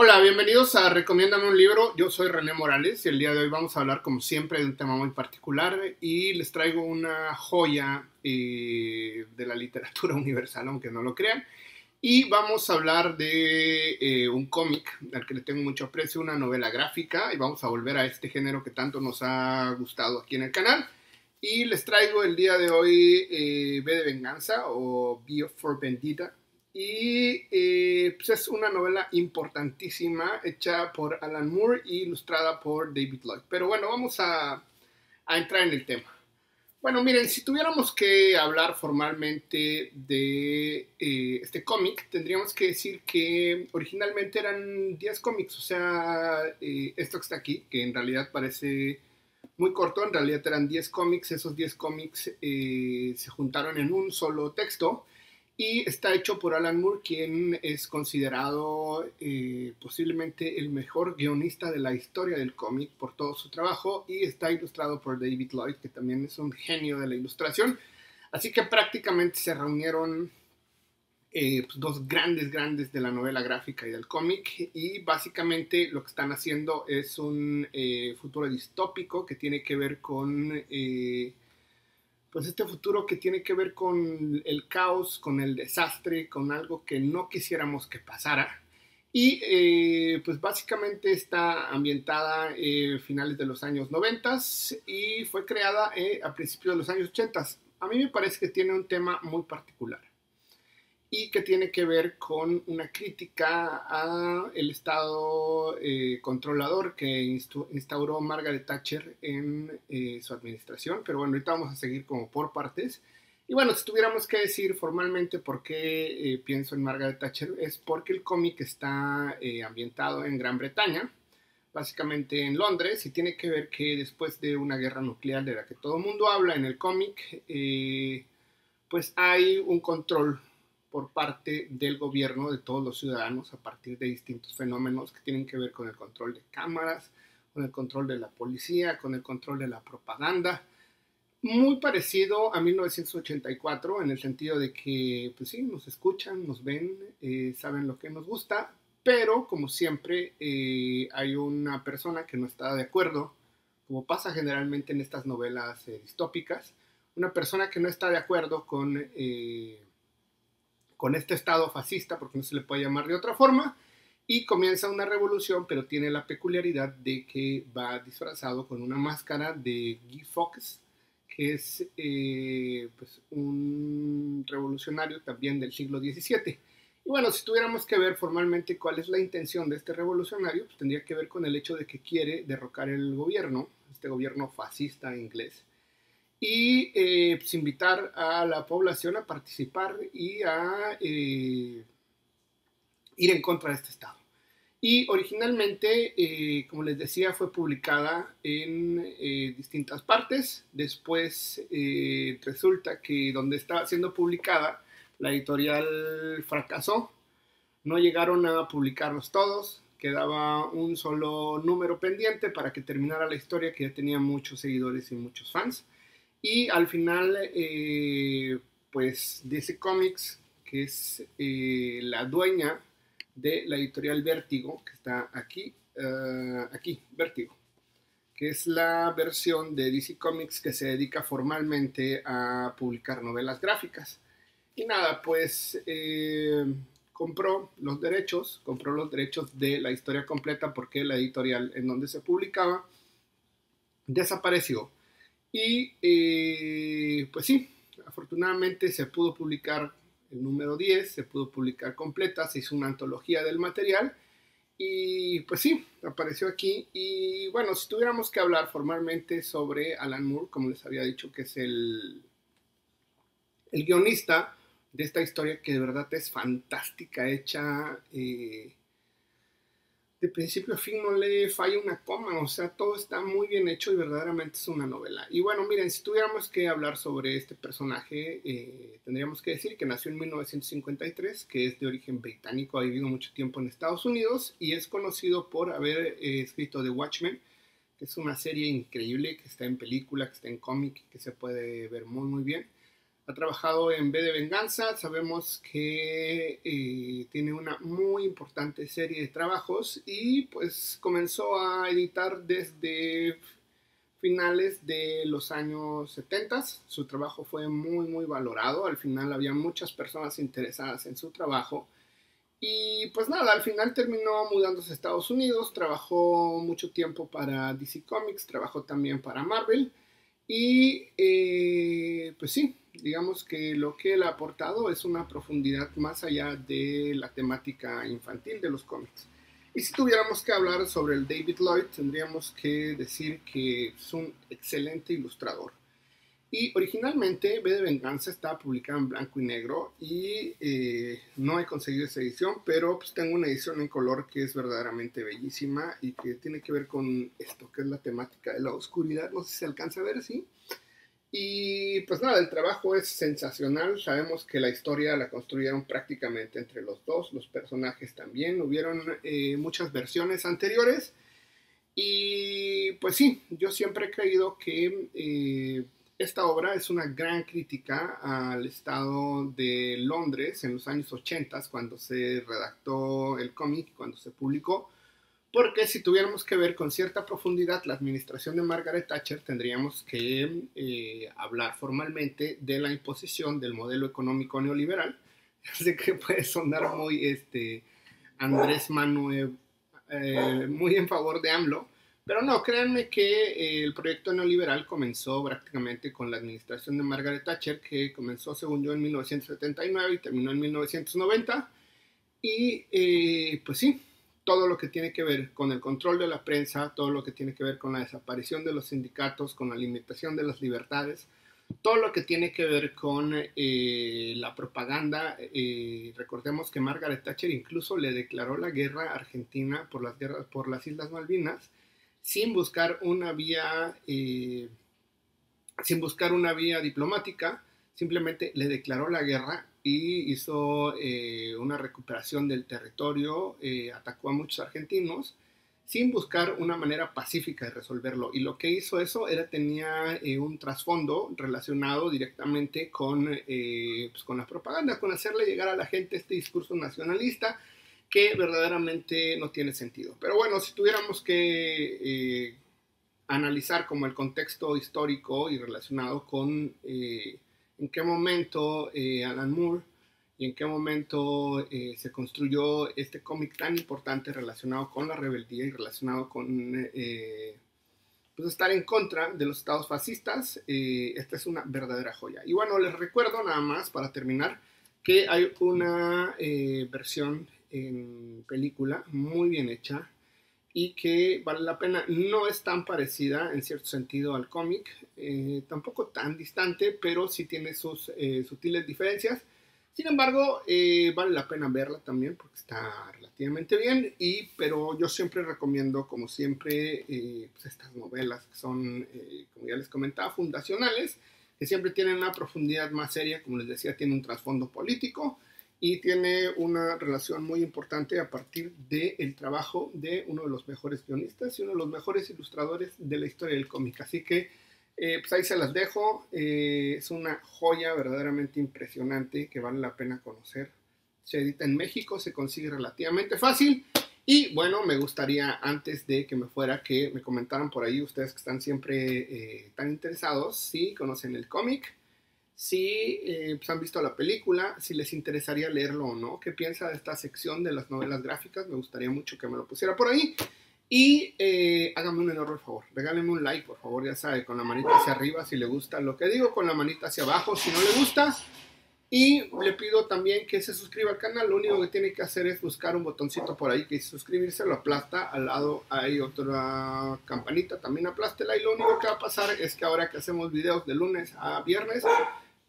Hola, bienvenidos a Recomiéndame un libro. Yo soy René Morales y el día de hoy vamos a hablar, como siempre, de un tema muy particular y les traigo una joya de la literatura universal, aunque no lo crean. Y vamos a hablar de un cómic al que le tengo mucho aprecio, una novela gráfica, y vamos a volver a este género que tanto nos ha gustado aquí en el canal. Y les traigo el día de hoy V de Venganza o V for Vendetta. Y pues es una novela importantísima hecha por Alan Moore y ilustrada por David Lloyd. Pero bueno, vamos a entrar en el tema. Bueno, miren, si tuviéramos que hablar formalmente de este cómic, tendríamos que decir que originalmente eran 10 cómics, o sea, esto que está aquí, que en realidad parece muy corto, en realidad eran 10 cómics, esos 10 cómics se juntaron en un solo texto y está hecho por Alan Moore, quien es considerado posiblemente el mejor guionista de la historia del cómic por todo su trabajo, y está ilustrado por David Lloyd, que también es un genio de la ilustración. Así que prácticamente se reunieron pues dos grandes de la novela gráfica y del cómic, y básicamente lo que están haciendo es un futuro distópico que tiene que ver con pues este futuro que tiene que ver con el caos, con el desastre, con algo que no quisiéramos que pasara. Y pues básicamente está ambientada finales de los años 90 y fue creada a principios de los años 80. A mí me parece que tiene un tema muy particular y que tiene que ver con una crítica a el estado controlador que instauró Margaret Thatcher en su administración. Pero bueno, ahorita vamos a seguir como por partes. Y bueno, si tuviéramos que decir formalmente por qué pienso en Margaret Thatcher, es porque el cómic está ambientado en Gran Bretaña, básicamente en Londres, y tiene que ver que después de una guerra nuclear de la que todo el mundo habla en el cómic, pues hay un control por parte del gobierno de todos los ciudadanos a partir de distintos fenómenos que tienen que ver con el control de cámaras, con el control de la policía, con el control de la propaganda. Muy parecido a 1984 en el sentido de que, pues sí, nos escuchan, nos ven, saben lo que nos gusta, pero como siempre hay una persona que no está de acuerdo, como pasa generalmente en estas novelas distópicas, una persona que no está de acuerdo con este estado fascista, porque no se le puede llamar de otra forma, y comienza una revolución, pero tiene la peculiaridad de que va disfrazado con una máscara de Guy Fawkes, que es pues un revolucionario también del siglo XVII. Y bueno, si tuviéramos que ver formalmente cuál es la intención de este revolucionario, pues tendría que ver con el hecho de que quiere derrocar el gobierno, este gobierno fascista inglés, y pues invitar a la población a participar y a ir en contra de este Estado. Y originalmente, como les decía, fue publicada en distintas partes. Después resulta que donde estaba siendo publicada, la editorial fracasó. No llegaron a publicarlos todos. Quedaba un solo número pendiente para que terminara la historia, que ya tenía muchos seguidores y muchos fans. Y al final, pues DC Comics, que es la dueña de la editorial Vértigo, que está aquí, aquí, Vértigo, que es la versión de DC Comics que se dedica formalmente a publicar novelas gráficas. Y nada, pues compró los derechos de la historia completa, porque la editorial en donde se publicaba desapareció. Y pues sí, afortunadamente se pudo publicar el número 10, se pudo publicar completa, se hizo una antología del material y pues sí, apareció aquí. Y bueno, si tuviéramos que hablar formalmente sobre Alan Moore, como les había dicho, que es el guionista de esta historia, que de verdad es fantástica, hecha de principio a fin, no le falla una coma, o sea, todo está muy bien hecho y verdaderamente es una novela. Y bueno, miren, si tuviéramos que hablar sobre este personaje, tendríamos que decir que nació en 1953, que es de origen británico, ha vivido mucho tiempo en Estados Unidos y es conocido por haber escrito The Watchmen, que es una serie increíble, que está en película, que está en cómic, que se puede ver muy bien. Ha trabajado en V de Venganza, sabemos que tiene una muy importante serie de trabajos y pues comenzó a editar desde finales de los años 70. Su trabajo fue muy valorado, al final había muchas personas interesadas en su trabajo y pues nada, al final terminó mudándose a Estados Unidos, trabajó mucho tiempo para DC Comics, trabajó también para Marvel y pues sí, digamos que lo que él ha aportado es una profundidad más allá de la temática infantil de los cómics. Y si tuviéramos que hablar sobre el David Lloyd, tendríamos que decir que es un excelente ilustrador. Y originalmente V de Venganza estaba publicada en blanco y negro y no he conseguido esa edición, pero pues tengo una edición en color que es verdaderamente bellísima y que tiene que ver con esto, que es la temática de la oscuridad. No sé si se alcanza a ver, ¿sí? Y pues nada, el trabajo es sensacional. Sabemos que la historia la construyeron prácticamente entre los dos, los personajes también. Hubieron muchas versiones anteriores. Y pues sí, yo siempre he creído que esta obra es una gran crítica al estado de Londres en los años 80, cuando se redactó el cómic, cuando se publicó. Porque si tuviéramos que ver con cierta profundidad la administración de Margaret Thatcher, tendríamos que hablar formalmente de la imposición del modelo económico neoliberal. Así que puede sonar muy Andrés Manuel, muy en favor de AMLO, pero no, créanme que el proyecto neoliberal comenzó prácticamente con la administración de Margaret Thatcher, que comenzó, según yo, en 1979 y terminó en 1990. Y pues sí, todo lo que tiene que ver con el control de la prensa, todo lo que tiene que ver con la desaparición de los sindicatos, con la limitación de las libertades, todo lo que tiene que ver con la propaganda. Recordemos que Margaret Thatcher incluso le declaró la guerra a Argentina por las Islas Malvinas sin buscar una vía diplomática, simplemente le declaró la guerra y hizo una recuperación del territorio, atacó a muchos argentinos sin buscar una manera pacífica de resolverlo. Y lo que hizo eso tenía un trasfondo relacionado directamente con la propaganda, con hacerle llegar a la gente este discurso nacionalista que verdaderamente no tiene sentido. Pero bueno, si tuviéramos que analizar como el contexto histórico y relacionado con en qué momento Alan Moore y en qué momento se construyó este cómic tan importante relacionado con la rebeldía y relacionado con pues estar en contra de los estados fascistas. Esta es una verdadera joya. Y bueno, les recuerdo nada más para terminar que hay una versión en película muy bien hecha y que vale la pena. No es tan parecida en cierto sentido al cómic, tampoco tan distante, pero sí tiene sus sutiles diferencias. Sin embargo, vale la pena verla también porque está relativamente bien, pero yo siempre recomiendo, como siempre, pues estas novelas que son, como ya les comentaba, fundacionales, que siempre tienen una profundidad más seria, como les decía, tiene un trasfondo político, y tiene una relación muy importante a partir del trabajo de uno de los mejores guionistas y uno de los mejores ilustradores de la historia del cómic. Así que pues ahí se las dejo. Es una joya verdaderamente impresionante que vale la pena conocer. Se edita en México, se consigue relativamente fácil. Y bueno, me gustaría, antes de que me fuera, que me comentaran por ahí, ustedes que están siempre tan interesados, si conocen el cómic, si pues han visto la película, si les interesaría leerlo o no, qué piensa de esta sección de las novelas gráficas. Me gustaría mucho que me lo pusiera por ahí. Y háganme un enorme favor, regálenme un like, por favor, ya sabe, con la manita hacia arriba si le gusta lo que digo, con la manita hacia abajo si no le gusta. Y le pido también que se suscriba al canal. Lo único que tiene que hacer es buscar un botoncito por ahí que dice suscribirse, lo aplasta. Al lado hay otra campanita, también aplástela. Y lo único que va a pasar es que ahora que hacemos videos de lunes a viernes,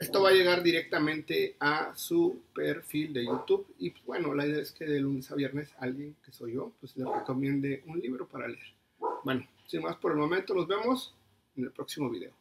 esto va a llegar directamente a su perfil de YouTube. Y pues, bueno, la idea es que de lunes a viernes alguien, que soy yo, pues le recomiende un libro para leer. Bueno, sin más por el momento, nos vemos en el próximo video.